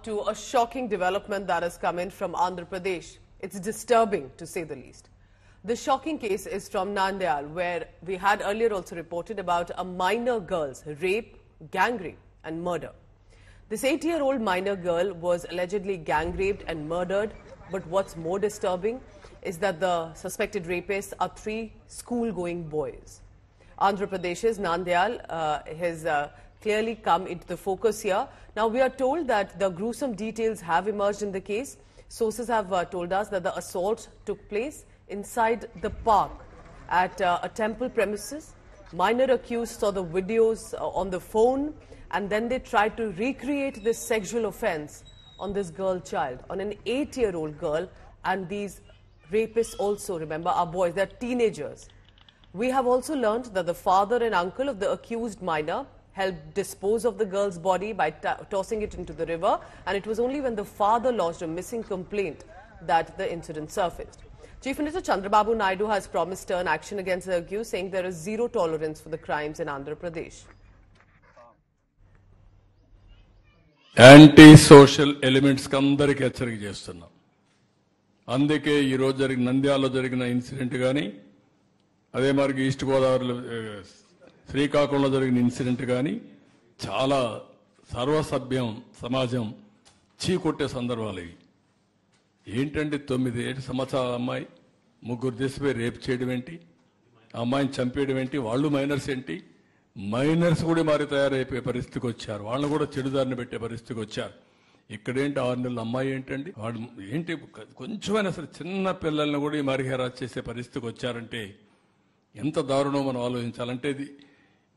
to a shocking development that has come in from Andhra Pradesh. It's disturbing, to say the least. The shocking case is from Nandyal, where we had earlier also reported about a minor girl's rape, gang rape and murder. This 8-year-old minor girl was allegedly gang raped and murdered, but what's more disturbing is that the suspected rapists are 3 school-going boys. Andhra Pradesh's Nandyal has clearly come into the focus here. Now, we are told that the gruesome details have emerged in the case. Sources have told us that the assault took place inside the park at a temple premises. Minor accused saw the videos on the phone, and then they tried to recreate this sexual offense on this girl child, on an 8-year-old girl. And these rapists also, remember, are boys, they're teenagers. We have also learned that the father and uncle of the accused minor helped dispose of the girl's body by tossing it into the river, and it was only when the father lodged a missing complaint that the incident surfaced. Chief Minister Chandrababu Naidu has promised stern action against the accused, saying there is zero tolerance for the crimes in Andhra Pradesh. Anti-social elements అందరికీ హెచ్చరిక చేస్తున్నాం. అందుకే ఈ రోజు జరిగిన నంద్యాలలో జరిగిన incident కానీ, అదే మరి ఈస్ట్ గోదావరిలో శ్రీకాకుళంలో జరిగిన ఇన్సిడెంట్ కానీ చాలా సర్వసభ్యం సమాజం చీకొట్టే సందర్భాలు ఇవి. ఏంటంటే 9 సంవత్సరాల అమ్మాయి 3 దేశపై రేప్ చేయడం ఏంటి, ఆ అమ్మాయిని చంపేయడం ఏంటి, వాళ్ళు మైనర్స్ ఏంటి, మైనర్స్ కూడా మరి తయారైపోయే పరిస్థితికి వచ్చారు, వాళ్ళని కూడా చెడుదారిని పెట్టే పరిస్థితికి వచ్చారు. ఇక్కడేంటి 6 నెలల అమ్మాయి ఏంటండి, వాడు ఏంటి కొంచెమైనా సరే చిన్న పిల్లల్ని కూడా ఈ మరి హెరాస్ చేసే పరిస్థితికి వచ్చారంటే ఎంత దారుణం మనం ఆలోచించాలంటే ఇది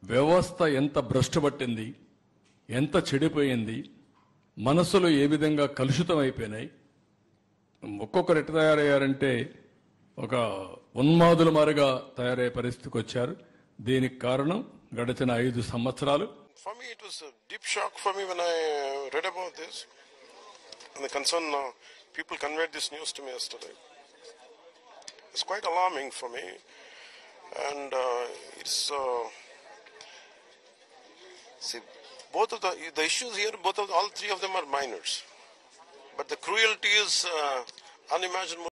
వ్యవస్థ ఎంత భ్రష్టు పట్టింది, ఎంత చెడిపోయింది, మనసులు ఏ విధంగా కలుషితం అయిపోయినాయి. ఒక్కొక్కరు ఎట్లా తయారయ్యారంటే ఒక ఉన్మాదుల మారిగా తయారయ్యే పరిస్థితికి వచ్చారు. దీనికి కారణం గడిచిన 5 సంవత్సరాలు. For me, it was a deep shock for me when I read about this. And the concern people conveyed this news to me yesterday. It's quite alarming for me. And it's see, both of the issues here, all 3 of them are minors. But the cruelty is unimaginable.